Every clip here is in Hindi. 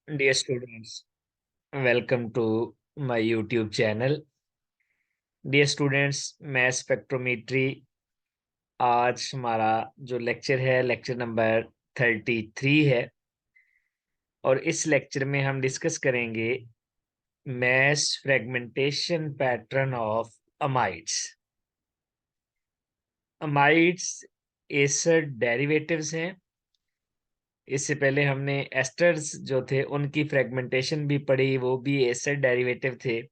Dear students, welcome to my YouTube channel. Dear students, मैं स्पेक्ट्रोमेट्री आज हमारा जो लेक्चर है लेक्चर नंबर 33 है और इस लेक्चर में हम डिस्कस करेंगे mass fragmentation pattern of amides. Amides acid derivatives हैं। इससे पहले हमने एस्टर्स जो थे उनकी फ्रेगमेंटेशन भी पढ़ी, वो भी एसिड डेरिवेटिव थे।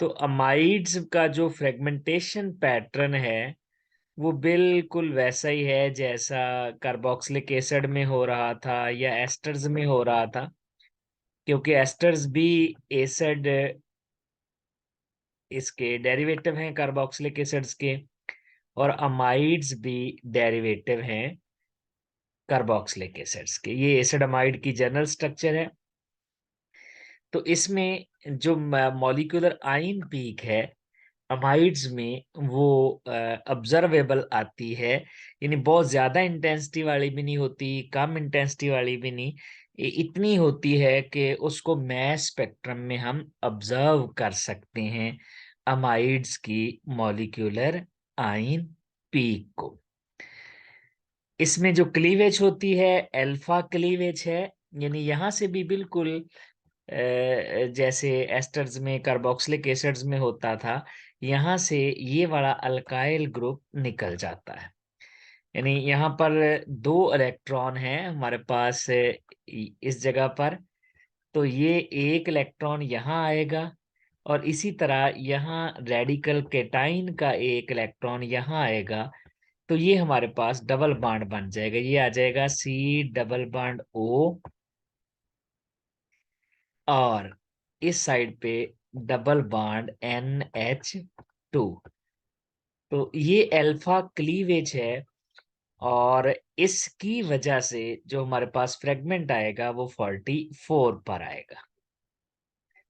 तो अमाइड्स का जो फ्रेगमेंटेशन पैटर्न है वो बिल्कुल वैसा ही है जैसा कार्बोक्सिलिक एसिड में हो रहा था या एस्टर्स में हो रहा था, क्योंकि एस्टर्स भी एसिड इसके डेरिवेटिव हैं कार्बोक्सिलिक एसिड्स के, और अमाइड्स भी डेरिवेटिव हैं कार्बोक्सिलिक एसिड्स के। ये एसिड अमाइड की जनरल स्ट्रक्चर है। तो इसमें जो मॉलिक्यूलर आयन पीक है अमाइड्स में वो ऑब्जर्वेबल आती है, यानी बहुत ज्यादा इंटेंसिटी वाली भी नहीं होती, कम इंटेंसिटी वाली भी नहीं, इतनी होती है कि उसको मैस स्पेक्ट्रम में हम ऑब्जर्व कर सकते हैं अमाइड्स की मॉलिक्यूलर आयन पीक को। इसमें जो क्लीवेज होती है अल्फा क्लीवेज है, यानी यहाँ से भी बिल्कुल जैसे एस्टर्स में कार्बोक्सिलिक एसिड्स में होता था, यहाँ से ये वाला अल्काइल ग्रुप निकल जाता है। यानी यहाँ पर दो इलेक्ट्रॉन हैं हमारे पास इस जगह पर, तो ये एक इलेक्ट्रॉन यहाँ आएगा और इसी तरह यहाँ रेडिकल केटाइन का एक इलेक्ट्रॉन यहाँ आएगा। तो ये हमारे पास डबल बॉन्ड बन जाएगा, ये आ जाएगा सी डबल बॉन्ड ओ, और इस साइड पे डबल बॉन्ड NH2। तो ये अल्फा क्लीवेज है और इसकी वजह से जो हमारे पास फ्रेगमेंट आएगा वो 44 पर आएगा।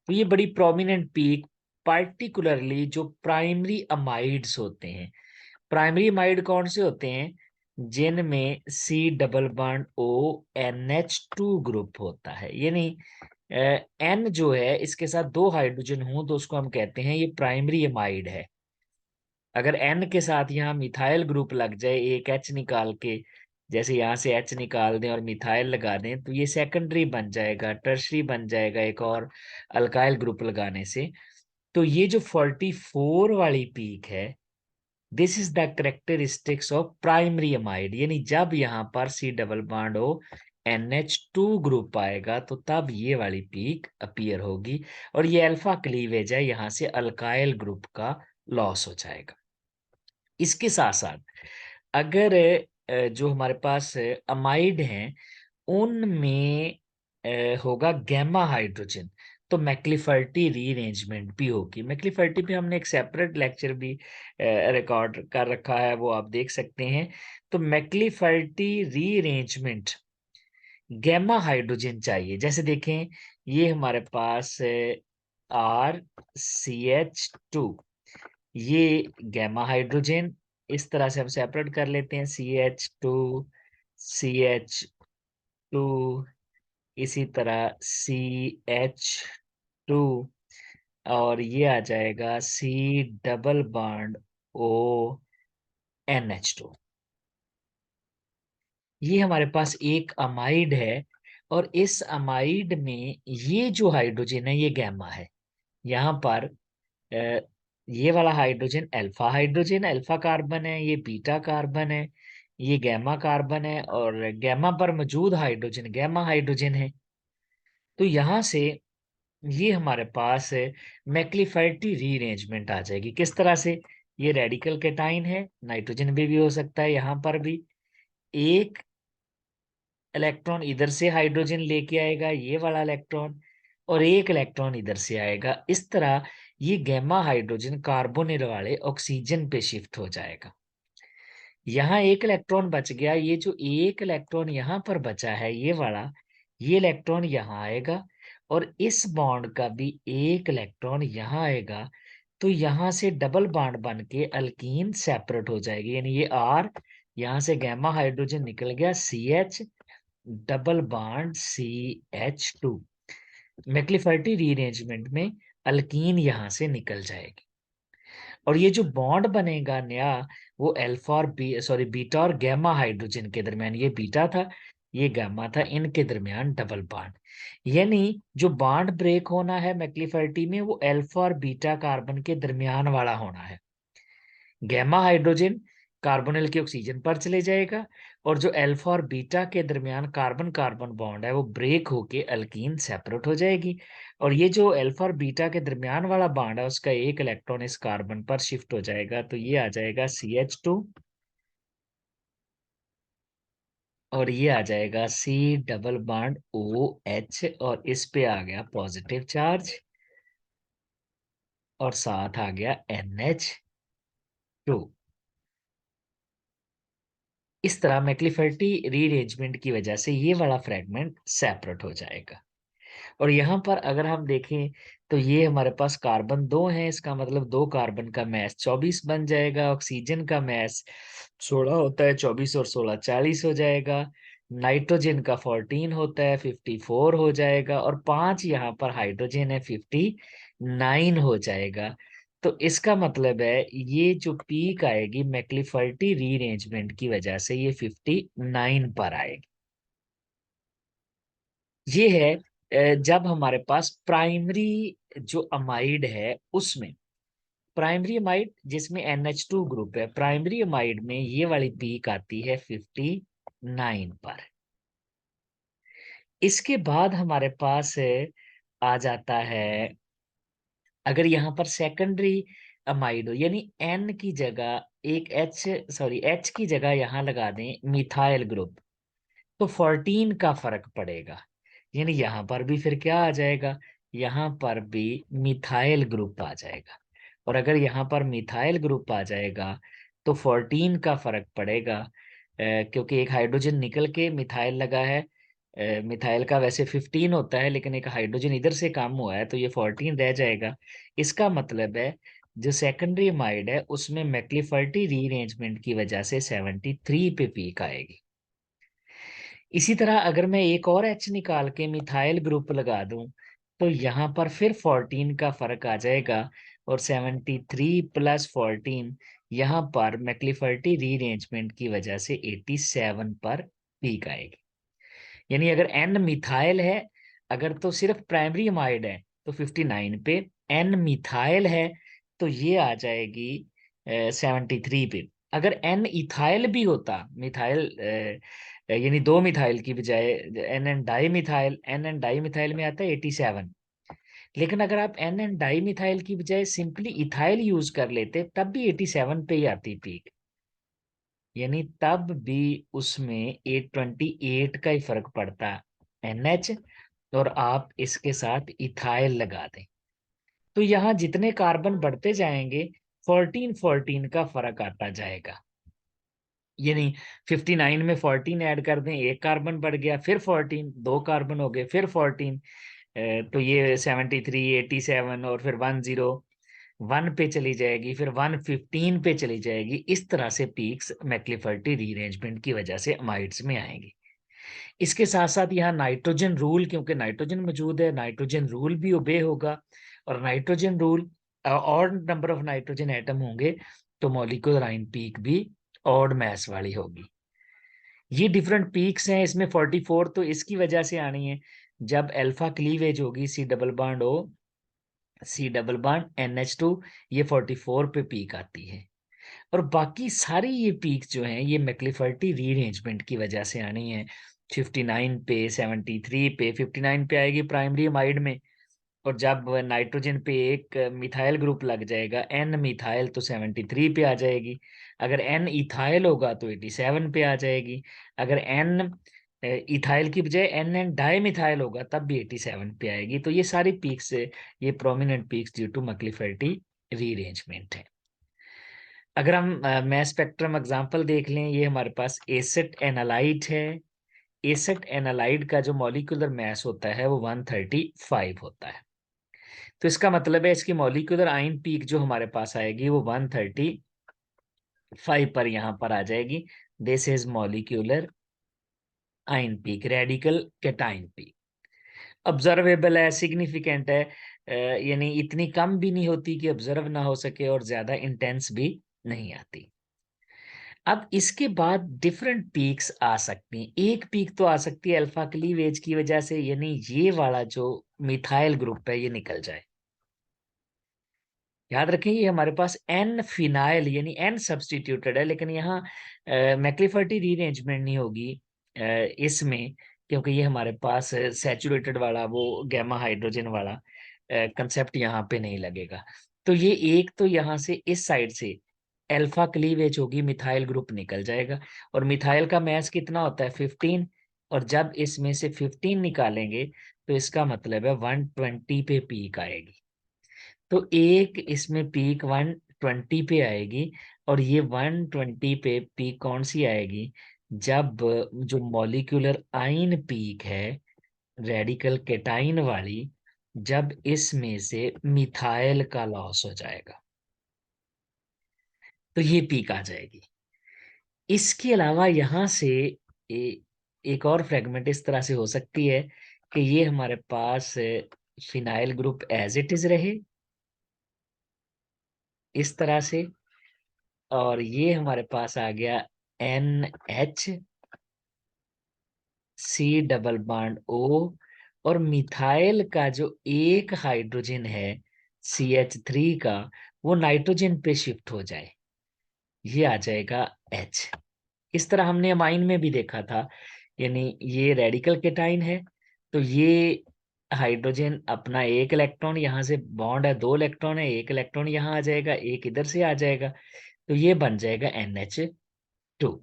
तो ये बड़ी प्रोमिनेंट पीक, पार्टिकुलरली जो प्राइमरी अमाइड्स होते हैं। प्राइमरी अमाइड कौन से होते हैं? जिनमें C double bond O NH2 group होता है, यानी एन जो है इसके साथ दो हाइड्रोजन हो तो उसको हम कहते हैं ये प्राइमरी अमाइड है। अगर एन के साथ यहाँ मिथाइल ग्रुप लग जाए, एक एच निकाल के, जैसे यहाँ से एच निकाल दें और मिथाइल लगा दें, तो ये सेकेंडरी बन जाएगा, टर्शरी बन जाएगा एक और अल्काइल ग्रुप लगाने से। तो ये जो 44 वाली पीक है, this is the characteristics of primary amide, यानी जब यहाँ पर सी डबल बॉन्ड हो NH2 ग्रुप आएगा तो तब ये वाली पीक अपीयर होगी, और ये अल्फा क्लीवेज है, यहाँ से अल्काइल ग्रुप का लॉस हो जाएगा। इसके साथ साथ अगर जो हमारे पास अमाइड हैं उनमें होगा गैमा हाइड्रोजन, तो मैक्लिफर्टी रीअरेंजमेंट भी होगी। मैक्लिफर्टी पे हमने एक सेपरेट लेक्चर भी रिकॉर्ड कर रखा है, वो आप देख सकते हैं। तो मैक्लिफर्टी रीअरेंजमेंट गैमा हाइड्रोजन चाहिए। जैसे देखें, ये हमारे पास RCH2, ये गैमा हाइड्रोजन, इस तरह से हम सेपरेट कर लेते हैं, CH2 इसी तरह CH2, और ये आ जाएगा C double bond O NH2। ये हमारे पास एक अमाइड है और इस अमाइड में ये जो हाइड्रोजन है ये गैमा है। यहाँ पर अ, ये वाला hydrogen alpha hydrogen, alpha carbon है, ये बीटा कार्बन है, ये गैमा कार्बन है, और गैमा पर मौजूद हाइड्रोजन गैमा हाइड्रोजन है। तो यहाँ से ये हमारे पास मैक्लिफर्टी रीअरेंजमेंट आ जाएगी। किस तरह से? ये रेडिकल केटाइन है, नाइट्रोजन भी हो सकता है, यहाँ पर भी एक इलेक्ट्रॉन इधर से हाइड्रोजन लेके आएगा ये वाला इलेक्ट्रॉन, और एक इलेक्ट्रॉन इधर से आएगा। इस तरह ये गैमा हाइड्रोजन कार्बोनिल वाले ऑक्सीजन पे शिफ्ट हो जाएगा। यहाँ एक इलेक्ट्रॉन बच गया, ये जो एक इलेक्ट्रॉन यहाँ पर बचा है ये वाला, ये इलेक्ट्रॉन यहाँ आएगा और इस बॉन्ड का भी एक इलेक्ट्रॉन यहाँ आएगा। तो यहाँ से डबल बॉन्ड बन के अल्कीन सेपरेट हो जाएगी, यानी ये R, यहाँ से गैमा हाइड्रोजन निकल गया CH, double bond CH2, McLafferty rearrangement में अल्कीन यहां से निकल जाएगी और ये जो बॉन्ड बनेगा नया, वो अल्फा और बीटा और गामा हाइड्रोजन के दरमियान, ये बीटा था ये गामा था, इनके दरमियान डबल बॉन्ड। यानी जो बॉन्ड ब्रेक होना है मैक्लिफर्टी में, वो अल्फा और बीटा कार्बन के दरमियान वाला होना है। गैमा हाइड्रोजन कार्बोनिल के ऑक्सीजन पर चले जाएगा और जो अल्फा और बीटा के दरमियान कार्बन कार्बन बॉन्ड है वो ब्रेक होके अल्कीन सेपरेट हो जाएगी। और ये जो अल्फा और बीटा के दरमियान वाला बॉन्ड है उसका एक इलेक्ट्रॉन इस कार्बन पर शिफ्ट हो जाएगा, तो ये आ जाएगा CH2 और ये आ जाएगा C डबल बॉन्ड OH और इस पे आ गया पॉजिटिव चार्ज और साथ आ गया NH2। इस तरह मैक्लिफर्टी रीअरेंजमेंट की वजह से ये वाला फ्रेगमेंट सेपरेट हो जाएगा। और यहाँ पर अगर हम देखें तो ये हमारे पास कार्बन 2 है, इसका मतलब 2 कार्बन का मैस 24 बन जाएगा, ऑक्सीजन का मैस 16 होता है, 24 और 16 40 हो जाएगा, नाइट्रोजन का 14 होता है 54 हो जाएगा, और 5 यहाँ पर हाइड्रोजन है 59 हो जाएगा। तो इसका मतलब है ये जो पीक आएगी मैक्लिफर्टी रीअरेंजमेंट की वजह से ये 59 पर आएगी। ये है जब हमारे पास प्राइमरी जो अमाइड है उसमें, प्राइमरी अमाइड जिसमें NH2 ग्रुप है, प्राइमरी अमाइड में ये वाली पीक आती है 59 पर। इसके बाद हमारे पास आ जाता है, अगर यहाँ पर सेकेंडरी अमाइड हो यानी N की जगह एक H की जगह यहाँ लगा दें मिथाइल ग्रुप, तो 14 का फर्क पड़ेगा। यानी यहाँ पर भी फिर क्या आ जाएगा, यहाँ पर भी मिथाइल ग्रुप आ जाएगा। और अगर यहाँ पर मिथाइल ग्रुप आ जाएगा तो 14 का फर्क पड़ेगा, क्योंकि एक हाइड्रोजन निकल के मिथाइल लगा है। मिथाइल का वैसे 15 होता है लेकिन एक हाइड्रोजन इधर से कम हुआ है तो ये 14 रह जाएगा। इसका मतलब है जो सेकेंडरी अमाइड है उसमें मैक्लिफर्टी रीअरेंजमेंट की वजह से 73 पे पीक आएगी। इसी तरह अगर मैं एक और H निकाल के मिथाइल ग्रुप लगा दूं तो यहाँ पर फिर 14 का फर्क आ जाएगा और 73 प्लस 14 यहाँ पर मैक्लिफर्टी रीअरेंजमेंट की वजह से 87 पर पीक आएगी। यानी अगर N मिथाइल है, अगर तो सिर्फ प्राइमरी अमाइड है तो 59 पे, N मिथाइल है तो ये आ जाएगी 73 पे। अगर N इथाइल भी होता, मिथाइल यानी दो मिथाइल की बजाय N dimethyl, N dimethyl में आता है 87। लेकिन अगर आप एन डाई मिथाइल की बजाय सिंपली इथाइल यूज कर लेते तब भी 87 पे ही आती पीक। यानी तब भी उसमें 828 का ही फर्क पड़ता NH, और आप इसके साथ इथाइल लगा दें तो यहाँ जितने कार्बन बढ़ते जाएंगे 14 का फर्क आता जाएगा। यानी 59 में 14 ऐड कर दें, एक कार्बन बढ़ गया, फिर 14 दो कार्बन हो गए, फिर 14, तो ये 73 87 और फिर 101 पे चली जाएगी, फिर 115 पे चली जाएगी। इस तरह से पीक्स मैक्लिफर्टी रीअरेंजमेंट की वजह से अमाइड्स में आएंगी। इसके साथ साथ यहाँ नाइट्रोजन रूल, क्योंकि नाइट्रोजन मौजूद है, नाइट्रोजन रूल भी ओबे होगा। और नाइट्रोजन रूल, और नंबर ऑफ नाइट्रोजन एटम होंगे तो मॉलिक्यूलर आयन पीक भी ऑड मैस वाली होगी। ये डिफरेंट पीक्स हैं, इसमें 44 तो इसकी वजह से आनी है जब अल्फा क्लीवेज होगी सी डबल बॉन्ड NH2, ये 44 पे पीक आती है। और बाकी सारी ये पीक्स जो हैं ये मैक्लिफर्टी रीअरेंजमेंट की वजह से आनी है। 59 पे, 73 पे, 59 पे आएगी प्राइमरी अमाइड में, और जब नाइट्रोजन पे एक मिथाइल ग्रुप लग जाएगा N मिथाइल तो 73 पे आ जाएगी। अगर N इथाइल होगा तो 87 पे आ जाएगी। अगर N इथाइल की बजाय N डाई मिथाइल होगा तब भी 87 पे आएगी। तो ये सारी पीक्स, ये prominent peaks due to McLafferty rearrangement है। अगर हम मैस स्पेक्ट्रम एग्जांपल देख लें, ये हमारे पास एसिड एनालाइट है। एसिड एनालाइड का जो मॉलिक्यूलर मैस होता है वो 135 होता है। तो इसका मतलब है इसकी मॉलिक्यूलर आयन पीक जो हमारे पास आएगी वो 135 पर यहाँ पर आ जाएगी। दिस इज मॉलिक्यूलर आइन peak, radical cation peak. Observable है, सिग्निफिकेंट है, यानी इतनी कम भी नहीं होती कि ऑब्जर्व ना हो सके और ज्यादा इंटेंस भी नहीं आती। अब इसके बाद डिफरेंट पीक्स आ सकती हैं। एक पीक तो आ सकती है अल्फा क्लीवेज की वजह से, यानी ये वाला जो मिथाइल ग्रुप है ये निकल जाए। याद रखें ये हमारे पास एन फिनाइल यानी एन सब्स्टिट्यूटेड है, लेकिन यहाँ मैक्लिफर्टी रीअरेंजमेंट नहीं होगी इसमें, क्योंकि ये हमारे पास सैचुरेटेड वाला वो गैमा हाइड्रोजन वाला कंसेप्ट यहाँ पे नहीं लगेगा। तो ये एक तो यहाँ से इस साइड से अल्फा क्लीवेज होगी, मिथाइल ग्रुप निकल जाएगा। और मिथाइल का मैस कितना होता है 15, और जब इसमें से 15 निकालेंगे तो इसका मतलब है 120 पे पीक आएगी। तो एक इसमें पीक 120 पे आएगी, और ये 120 पे पीक कौन सी आएगी, जब जो मॉलिक्यूलर आइन पीक है रेडिकल केटाइन वाली, जब इसमें से मिथाइल का लॉस हो जाएगा तो ये पीक आ जाएगी। इसके अलावा यहाँ से एक और फ्रेगमेंट इस तरह से हो सकती है कि ये हमारे पास phenyl group as it is रहे इस तरह से, और ये हमारे पास आ गया NH C double bond O, और मिथाइल का जो एक हाइड्रोजन है CH3 का, वो नाइट्रोजन पे शिफ्ट हो जाए, ये आ जाएगा H। इस तरह हमने अमाइन में भी देखा था, यानी ये रेडिकल केटाइन है, तो ये हाइड्रोजन अपना एक इलेक्ट्रॉन, यहाँ से बॉन्ड है 2 इलेक्ट्रॉन है, एक इलेक्ट्रॉन यहाँ आ जाएगा, एक इधर से आ जाएगा, तो ये बन जाएगा NH2।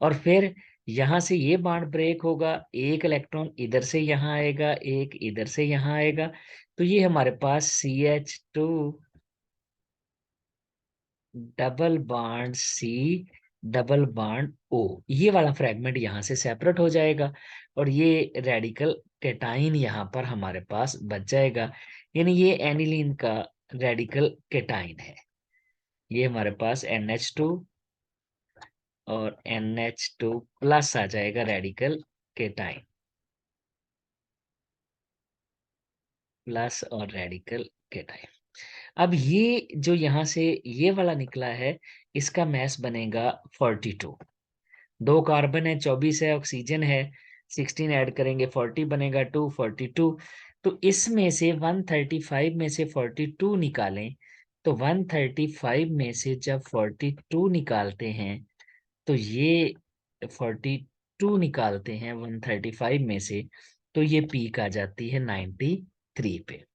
और फिर यहाँ से ये बॉन्ड ब्रेक होगा, एक इलेक्ट्रॉन इधर से यहाँ आएगा, एक इधर से यहाँ आएगा, तो ये हमारे पास CH2 double bond C double bond O, ये वाला फ्रेगमेंट यहाँ से सेपरेट हो जाएगा, और ये रेडिकल केटाइन यहाँ पर हमारे पास बच जाएगा। यानी ये एनिलीन का रेडिकल केटाइन है। ये हमारे पास NH2 और NH2 प्लस आ जाएगा रेडिकल केटाइन, प्लस और रेडिकल केटाइन। अब ये जो यहाँ से ये वाला निकला है, इसका मैस बनेगा 42। 2 कार्बन है, 24 है, ऑक्सीजन है, 16 ऐड करेंगे 40 बनेगा, 242। तो इसमें से 135 में से 42 निकालें, तो 135 में से जब 42 निकालते हैं, तो ये 42 निकालते हैं 135 में से, तो ये पीक आ जाती है 93 पे।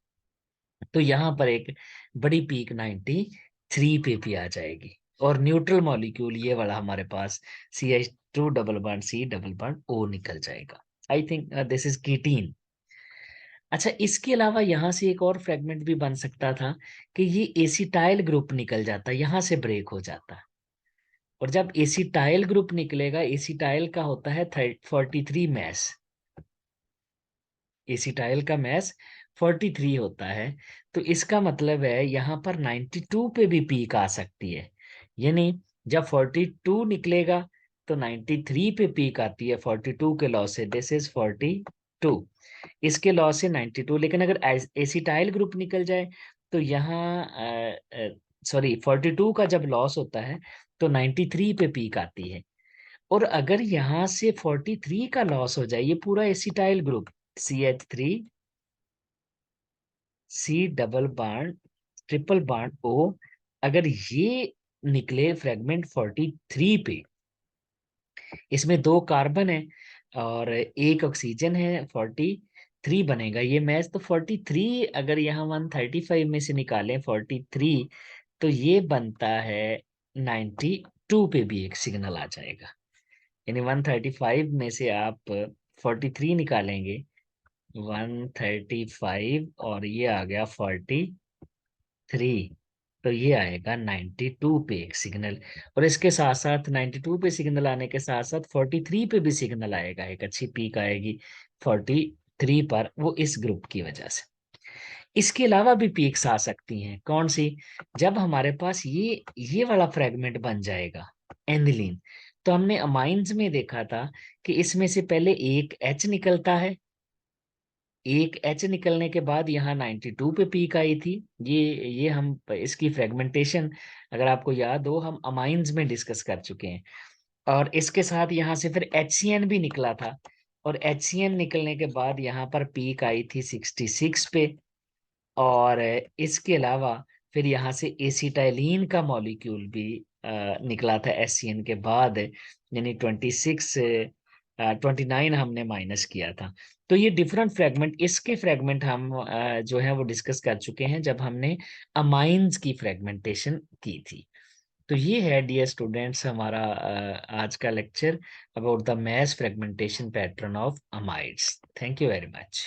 तो यहाँ पर एक बड़ी पीक 93 पे भी आ जाएगी, और न्यूट्रल मॉलिक्यूल ये वाला हमारे पास CH2 double bond C double bond O निकल जाएगा। I think this is ketene. अच्छा, इसके अलावा यहाँ से एक और फ्रेगमेंट भी बन सकता था कि ये एसिटाइल ग्रुप निकल जाता, यहाँ से ब्रेक हो जाता। और जब एसिटाइल ग्रुप निकलेगा, एसिटाइल का होता है 43 मैस, एसिटाइल का मैस 43 होता है, तो इसका मतलब है यहाँ पर 92 पे भी पीक आ सकती है। यानी जब 42 निकलेगा तो 93 पे पीक आती है 42 के लॉ से, दिस इज 42, इसके लॉ से 92। लेकिन अगर एसिटाइल ग्रुप निकल जाए तो यहाँ सॉरी 42 का जब लॉस होता है तो 93 पे पीक आती है। और अगर यहाँ से 43 का लॉस हो जाए, ये पूरा acetyl group CH3 C double bond triple bond O, अगर ये निकले फ्रेगमेंट 43 पे, इसमें 2 कार्बन है और एक ऑक्सीजन है, 43 बनेगा ये मैच। तो 43 अगर यहाँ 135 में से निकालें 43, तो ये बनता है 92 पे भी एक सिग्नल आ जाएगा। यानी 135 में से आप 43 निकालेंगे, 135 और ये आ गया 43, तो ये आएगा 92 पे एक सिग्नल। और इसके साथ साथ 92 पे सिग्नल आने के साथ साथ 43 पे भी सिग्नल आएगा, एक अच्छी पीक आएगी 43 पर, वो इस ग्रुप की वजह से। इसके अलावा भी पीक्स आ सकती हैं, कौन सी, जब हमारे पास ये वाला फ्रेगमेंट बन जाएगा एनिलीन, तो हमने अमाइंस में देखा था कि इसमें से पहले एक एच निकलता है, एक एच निकलने के बाद यहाँ 92 पे पीक आई थी। ये हम इसकी फ्रेगमेंटेशन, अगर आपको याद हो, हम अमाइंस में डिस्कस कर चुके हैं। और इसके साथ यहाँ से फिर HCN भी निकला था, और HCN निकलने के बाद यहाँ पर पीक आई थी 66 पे। और इसके अलावा फिर यहाँ से एसिटाइलिन का मॉलिक्यूल भी निकला था HCN के बाद, यानी 26 29 हमने माइनस किया था। तो ये डिफरेंट फ्रेगमेंट, इसके फ्रेगमेंट हम जो है वो डिस्कस कर चुके हैं जब हमने अमाइंस की फ्रेगमेंटेशन की थी। तो ये है डियर स्टूडेंट्स हमारा आज का lecture about the mass fragmentation pattern of amides. Thank you very much.